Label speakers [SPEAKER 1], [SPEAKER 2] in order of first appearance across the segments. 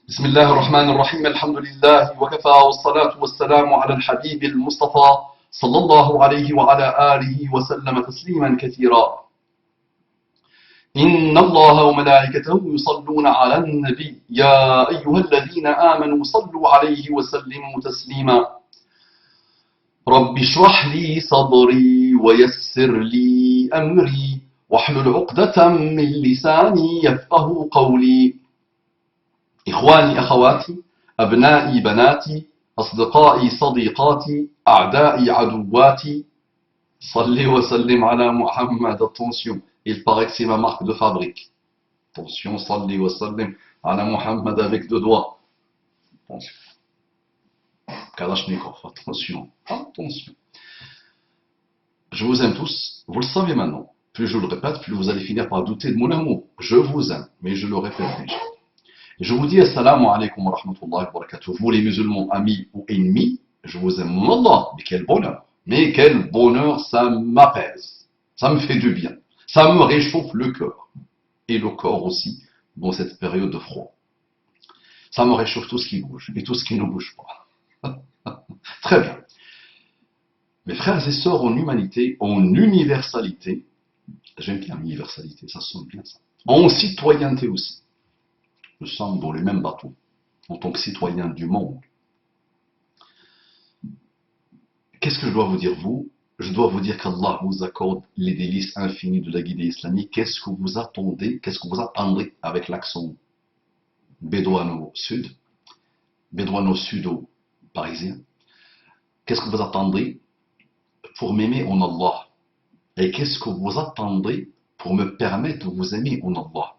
[SPEAKER 1] بسم الله الرحمن الرحيم الحمد لله وكفى والصلاة والسلام على الحبيب المصطفى صلى الله عليه وعلى آله وسلم تسليما كثيرا. إن الله وملائكته يصلون على النبي يا أيها الذين آمنوا صلوا عليه وسلموا تسليما. رب اشرح لي صدري ويسر لي أمري واحلل عقدة من لساني يفقه قولي. إخواني أخواتي أبنائي بناتي أصدقائي صديقاتي أعدائي عدواتي صلي وسلم على محمد. Attention, il paraît que c'est ma marque de fabrique. Attention, صلي وسلم على محمد avec deux doigts. Attention. Kalachnikov, attention, attention. Je vous aime tous, vous le savez maintenant. Plus je le répète, plus vous allez finir par douter de mon amour. Je vous aime, mais je le répète déjà. Et je vous dis assalamu alaikum wa rahmatullahi wa barakatuh. Vous les musulmans, amis ou ennemis, je vous aime. Allah, mais quel bonheur. Mais quel bonheur, ça m'apaise. Ça me fait du bien. Ça me réchauffe le cœur. Et le corps aussi, dans cette période de froid. Ça me réchauffe tout ce qui bouge et tout ce qui ne bouge pas. Très bien. Mes frères et sœurs en humanité, en universalité, j'aime bien l'universalité, ça sonne bien ça. En citoyenneté aussi. Nous sommes dans les mêmes bateaux, en tant que citoyens du monde. Qu'est-ce que je dois vous dire, vous? Je dois vous dire qu'Allah vous accorde les délices infinies de la guidée islamique. Qu'est-ce que vous attendez? Qu'est-ce que vous attendez avec l'accent bédouano-sud, bédouano-sudo-parisien? Qu'est-ce que vous attendez pour m'aimer en Allah? Et qu'est-ce que vous attendez pour me permettre de vous aimer en Allah?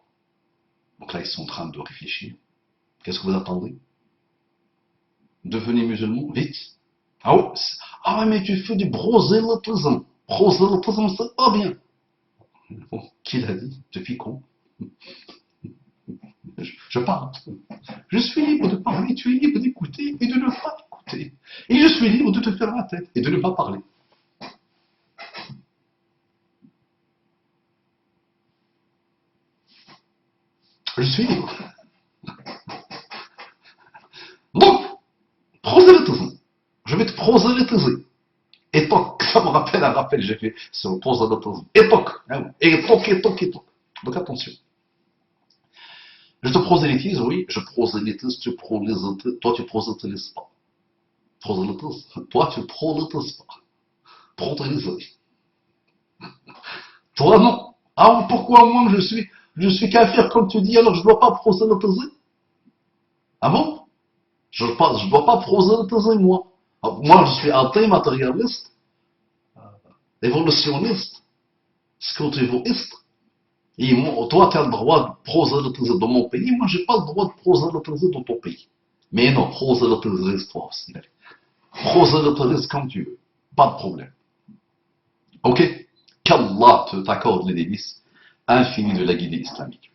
[SPEAKER 1] Donc là, ils sont en train de réfléchir. Qu'est-ce que vous attendez? Devenez musulman, vite. Ah ouais, mais tu fais du prosélytisme. Prosélytisme, c'est pas bien. Bon, qui l'a dit? Depuis quand? Je parle. Je suis libre de parler, tu es libre d'écouter et de ne pas écouter. Et je suis libre de te faire la tête et de ne pas parler. Je suis libre. Donc, prosélytisme. Je vais te prosélytiser. Époque, ça me rappelle un rappel que j'ai fait sur le prosélytisme. Époque. Époque. Donc attention. Je te prosélytise, oui, je prosélytise, tu prosélytises, toi tu prosélytises pas. Prosélytise, toi tu prosélytises pas. Prosélytiser. Toi non. Ah, pourquoi moi je suis kafir comme tu dis, alors je ne dois pas prosélytiser? Ah bon? Je ne dois pas prosélytiser moi. Moi je suis athée, matérialiste, évolutionniste, scotivoiste. Et moi, toi tu as le droit de prosélytiser dans mon pays, moi je n'ai pas le droit de prosélytiser dans ton pays. Mais non, prosélytise toi aussi. Prosélytise comme tu veux, pas de problème. Ok? Qu'Allah t'accorde les délices infinies de la guidée islamique.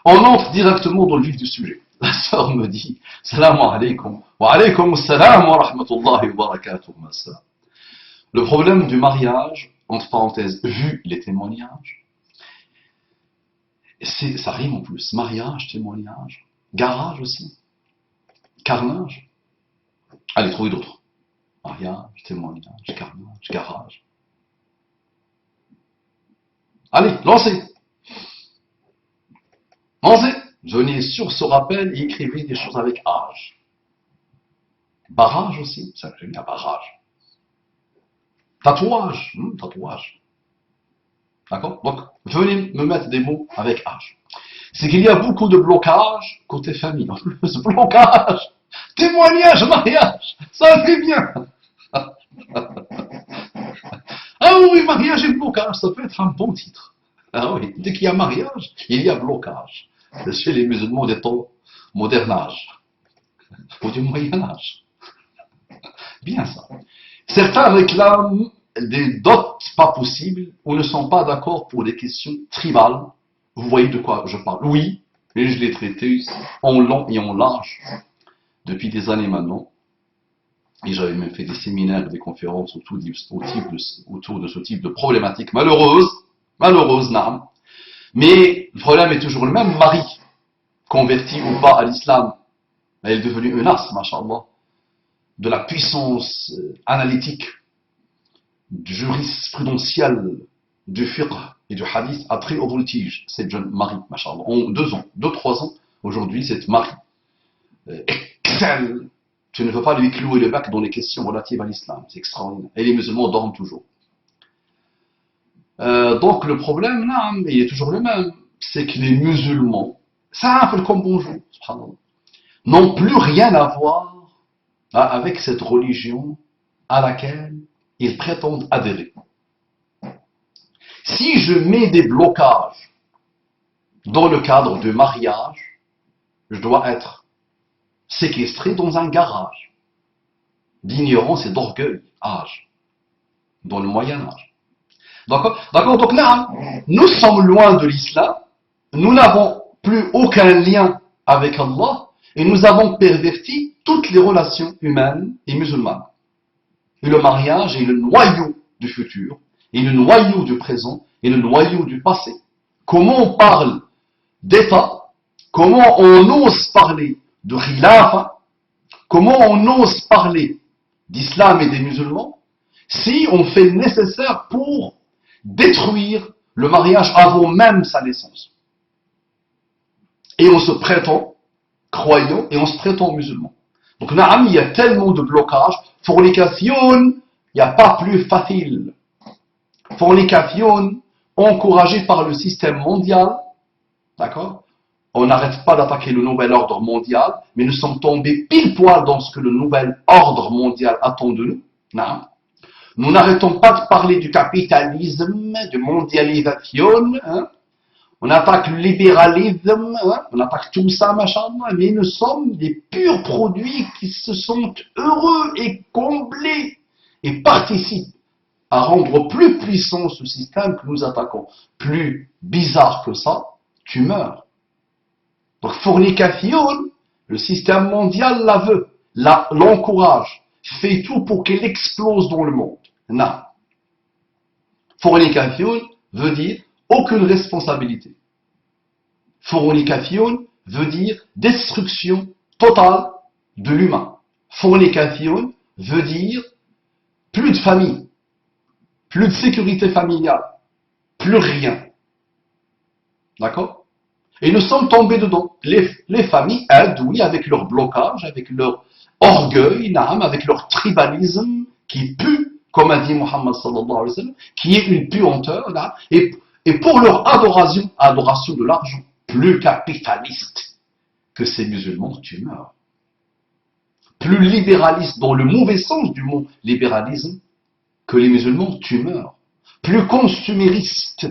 [SPEAKER 1] On entre directement dans le vif du sujet. La sœur me dit, salam alaikum, wa alaikum salam wa rahmatullahi wa barakatuh, ma sœur. Le problème du mariage, entre parenthèses, vu les témoignages, ça rime en plus, mariage, témoignage, garage aussi, carnage. Allez, trouvez d'autres. Mariage, témoignage, carnage, garage. Allez, lancez. Lancez. Venez sur ce rappel et écrivez des choses avec âge. Barrage aussi, ça j'aime bien, barrage. Tatouage, tatouage. D'accord? Donc, venez me mettre des mots avec âge. C'est qu'il y a beaucoup de blocages côté famille. Ce blocage, témoignage, mariage, ça fait bien. Ah oui, mariage et blocage, ça peut être un bon titre. Ah oui, dès qu'il y a mariage, il y a blocage. Chez les musulmans des temps moderne âge, ou du Moyen Âge. Bien ça. Certains réclament des dots pas possibles ou ne sont pas d'accord pour des questions tribales. Vous voyez de quoi je parle? Oui, et je l'ai traité en long et en large depuis des années maintenant. Et j'avais même fait des séminaires, des conférences autour de ce type de problématique malheureuse, non. Mais le problème est toujours le même, mari, converti ou pas à l'islam, Elle est devenue une as, mashallah, de la puissance analytique, jurisprudentielle, du fiqh et du hadith a pris au voltige cette jeune Marie, mashallah. En 2 ans, 2-3 ans, aujourd'hui, cette Marie excelle. Tu ne peux pas lui clouer le bec dans les questions relatives à l'islam. C'est extraordinaire. Et les musulmans dorment toujours. Donc le problème, là, il est toujours le même. C'est que les musulmans, simples comme bonjour, n'ont plus rien à voir avec cette religion à laquelle ils prétendent adhérer. Si je mets des blocages dans le cadre du mariage, je dois être séquestré dans un garage d'ignorance et d'orgueil, âge, dans le Moyen-Âge. D'accord? Donc là, nous sommes loin de l'islam, nous n'avons plus aucun lien avec Allah, et nous avons perverti toutes les relations humaines et musulmanes. Et le mariage est le noyau du futur, et le noyau du présent, et le noyau du passé. Comment on parle d'État, comment on ose parler de khilafa, comment on ose parler d'islam et des musulmans, si on fait le nécessaire pour détruire le mariage avant même sa naissance. Et on se prétend croyant et on se prétend musulman. Donc, naam, il y a tellement de blocages. Fornication, il n'y a pas plus facile. Fornication, encouragée par le système mondial, d'accord? On n'arrête pas d'attaquer le nouvel ordre mondial, mais nous sommes tombés pile poil dans ce que le nouvel ordre mondial attend de nous. Non. Nous n'arrêtons pas de parler du capitalisme, de mondialisation. Hein. On attaque le libéralisme, hein. On attaque tout ça, machin, mais nous sommes des purs produits qui se sentent heureux et comblés et participent à rendre plus puissant ce système que nous attaquons. Plus bizarre que ça, tu meurs. Donc, fornication, le système mondial la veut, l'encourage, fait tout pour qu'elle explose dans le monde. Non. Fornication veut dire aucune responsabilité. Fornication veut dire destruction totale de l'humain. Fornication veut dire plus de famille, plus de sécurité familiale, plus rien. D'accord? Et nous sommes tombés dedans. Les familles aident, oui, avec leur blocage, avec leur orgueil, naam, avec leur tribalisme qui pue, comme a dit Muhammad sallallahu alayhi wa sallam, qui est une puanteur, naam, et pour leur adoration de l'argent, plus capitaliste que ces musulmans, tu meurs. Plus libéraliste, dans le mauvais sens du mot libéralisme, que les musulmans, tu meurs. Plus consumériste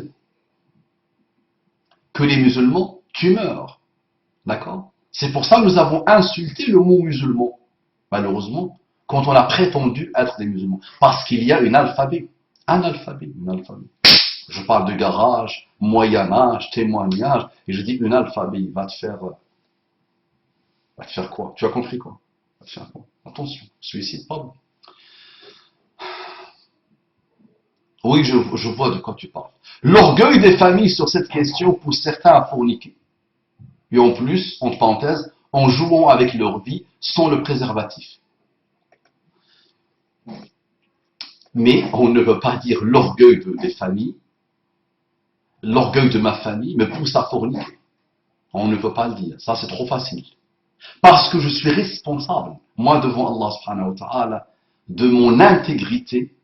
[SPEAKER 1] que les musulmans, tu meurs. D'accord? C'est pour ça que nous avons insulté le mot musulman, malheureusement, quand on a prétendu être des musulmans. Parce qu'il y a une alphabet. Un alphabet, une alphabet. Je parle de garage, moyen-âge, témoignage, et je dis une alphabet. Va te faire quoi? Tu as compris quoi? Va te faire quoi? Attention, suicide pas bon. Oui, je vois de quoi tu parles. L'orgueil des familles sur cette question pousse certains à forniquer. Et en plus, entre parenthèses, en jouant avec leur vie sans le préservatif. Mais on ne peut pas dire l'orgueil des familles, l'orgueil de ma famille me pousse à forniquer. On ne peut pas le dire. Ça, c'est trop facile. Parce que je suis responsable, moi, devant Allah subhanahu wa ta'ala, de mon intégrité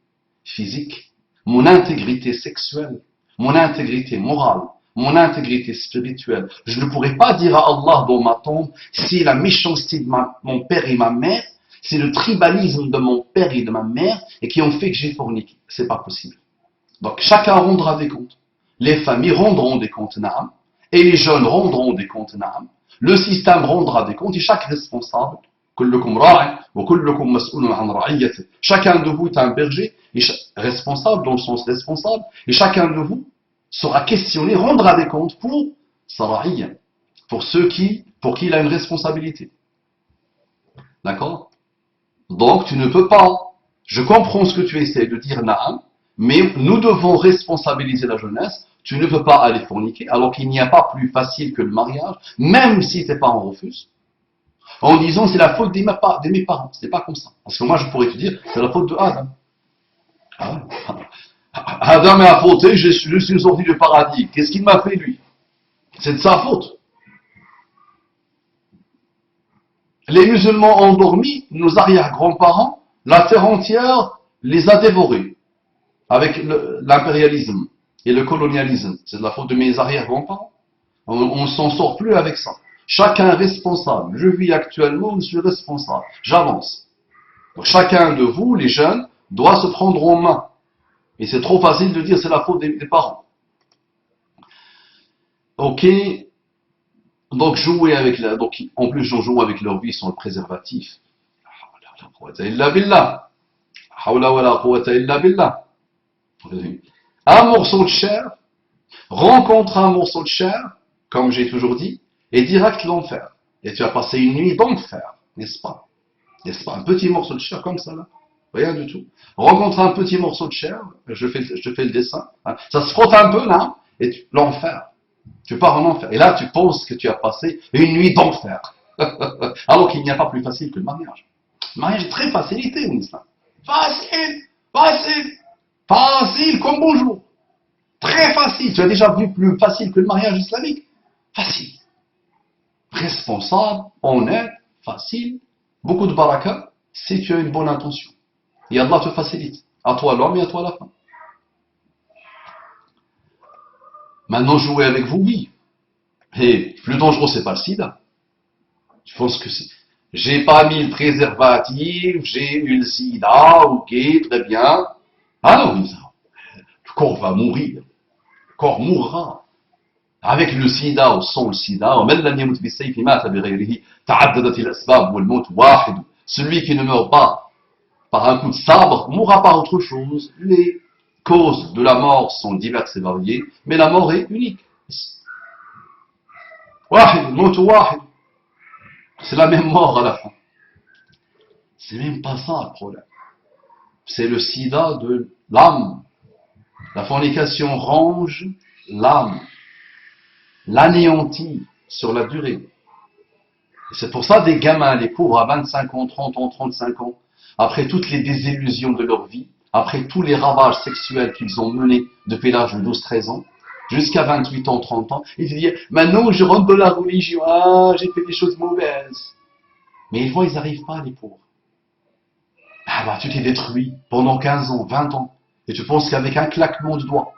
[SPEAKER 1] physique, mon intégrité sexuelle, mon intégrité morale, mon intégrité spirituelle. Je ne pourrais pas dire à Allah dans ma tombe, c'est la méchanceté de mon père et ma mère, c'est le tribalisme de mon père et de ma mère, et qui ont fait que j'ai forniqué. C'est pas possible. Donc chacun rendra des comptes. Les familles rendront des comptes, naam, et les jeunes rendront des comptes, naam. Le système rendra des comptes, et chaque responsable, chacun de vous est un berger, et responsable dans le sens responsable, et chacun de vous sera questionné, rendra des comptes pour Sara'iyya, pour pour qui il a une responsabilité. D'accord? Donc tu ne peux pas, je comprends ce que tu essaies de dire, Naam, mais nous devons responsabiliser la jeunesse. Tu ne peux pas aller forniquer, alors qu'il n'y a pas plus facile que le mariage, même si tes parents refusent. en disant c'est la faute de mes parents. Ce n'est pas comme ça. Parce que moi, je pourrais te dire, c'est la faute de Adam. Ah, Adam a fauté, je suis sorti du paradis. Qu'est-ce qu'il m'a fait, lui? C'est de sa faute. Les musulmans endormis, nos arrière-grands-parents, la terre entière les a dévorés avec l'impérialisme et le colonialisme. C'est de la faute de mes arrière-grands-parents. On ne s'en sort plus avec ça. Chacun est responsable. Je vis actuellement, je suis responsable. J'avance. Donc chacun de vous, les jeunes, doit se prendre en main. Et c'est trop facile de dire c'est la faute des parents. Ok. Donc jouer avec donc en plus j'en joue avec leur vie sans le préservatif. Un morceau de chair rencontre un morceau de chair, comme j'ai toujours dit, et direct l'enfer. Et tu as passé une nuit d'enfer, n'est-ce pas? N'est-ce pas? Un petit morceau de chair comme ça là. Rien du tout. Rencontre un petit morceau de chair, je te fais le dessin. Hein. Ça se frotte un peu là, et l'enfer. Tu pars en enfer. Et là, tu penses que tu as passé une nuit d'enfer. Alors qu'il n'y a pas plus facile que le mariage. Le mariage est très facilité en islam. Facile, facile, facile comme bonjour. Très facile. Tu as déjà vu plus facile que le mariage islamique? Facile. Responsable, honnête, facile. Beaucoup de baraka si tu as une bonne intention. Et Allah te facilite. À toi l'homme et à toi la femme. Maintenant, jouer avec vous, oui. Et plus dangereux, c'est pas le sida. Je pense que c'est. J'ai pas mis le préservatif, j'ai eu le sida, ok, très bien. Ah non, le corps va mourir. Le corps mourra. Avec le sida ou sans le sida, celui qui ne meurt pas par un coup de sabre mourra par autre chose. Les causes de la mort sont diverses et variées, mais la mort est unique. C'est la même mort à la fin. C'est même pas ça le problème. C'est le sida de l'âme. La fornication range l'âme, l'anéantit sur la durée. Et c'est pour ça des gamins, les pauvres à 25 ans, 30 ans, 35 ans, après toutes les désillusions de leur vie, après tous les ravages sexuels qu'ils ont menés depuis l'âge de 12-13 ans, jusqu'à 28 ans, 30 ans, ils se disent maintenant je rentre dans la religion, ah, j'ai fait des choses mauvaises. Mais ils voient, ils n'arrivent pas, les pauvres. Ah bah tu t'es détruit pendant 15 ans, 20 ans, et tu penses qu'avec un claquement de doigts,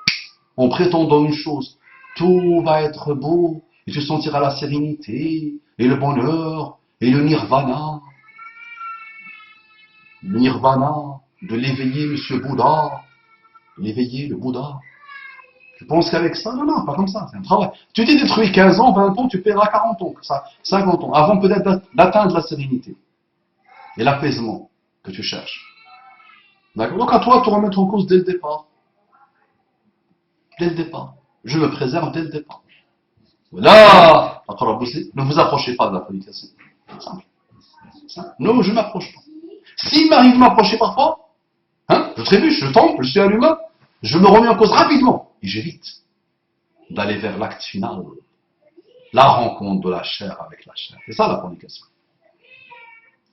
[SPEAKER 1] en prétendant une chose, tout va être beau, et tu sentiras la sérénité, et le bonheur, et le nirvana. Le nirvana de l'éveillé Monsieur Bouddha, l'éveillé, le Bouddha. Tu penses qu'avec ça? Non, non, pas comme ça, c'est un travail. Tu t'es détruit 15 ans, 20 ans, tu paieras 40 ans, ça, 50 ans, avant peut-être d'atteindre la sérénité et l'apaisement que tu cherches. D'accord? Donc à toi de te remettre en cause dès le départ. Dès le départ. Je me préserve dès le départ. Là, ne vous approchez pas de la fornication. Simple. Simple. Non, je ne m'approche pas. S'il m'arrive de m'approcher parfois, hein, je trébuche, je tombe, je suis un humain, je me remets en cause rapidement. Et j'évite d'aller vers l'acte final. La rencontre de la chair avec la chair. C'est ça la fornication.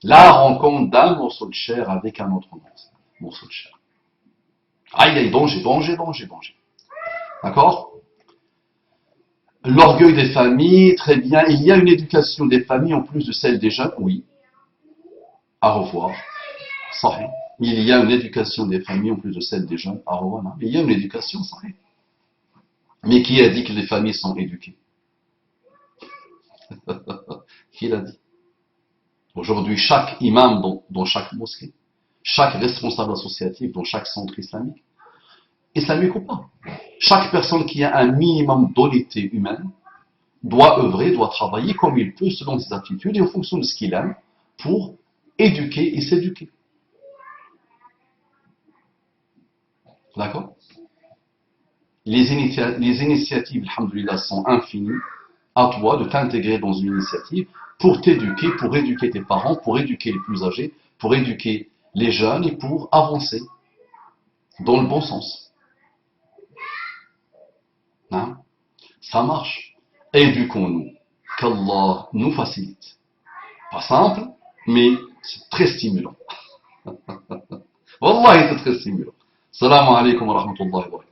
[SPEAKER 1] La rencontre d'un morceau de chair avec un autre morceau de chair. Aïe, aïe, danger, danger, danger, danger. D'accord? L'orgueil des familles, très bien. Il y a une éducation des familles en plus de celle des jeunes, oui. À revoir. Sahih. Il y a une éducation des familles en plus de celle des jeunes, à revoir. Il y a une éducation, sahih. Mais qui a dit que les familles sont éduquées? Qui l'a dit? Aujourd'hui, chaque imam dans chaque mosquée, chaque responsable associatif dans chaque centre islamique ou pas, chaque personne qui a un minimum d'honnêteté humaine doit œuvrer, doit travailler comme il peut selon ses aptitudes et en fonction de ce qu'il aime pour éduquer et s'éduquer. D'accord? Les initiatives, alhamdoulilah, sont infinies. À toi de t'intégrer dans une initiative pour t'éduquer, pour éduquer tes parents, pour éduquer les plus âgés, pour éduquer les jeunes et pour avancer dans le bon sens. Hein? Ça marche. Éduquons-nous. Qu'Allah nous facilite. Pas simple, mais c'est très stimulant. Wallahi, c'est très stimulant. Salam alaikum wa rahmatullahi wa barakatuh.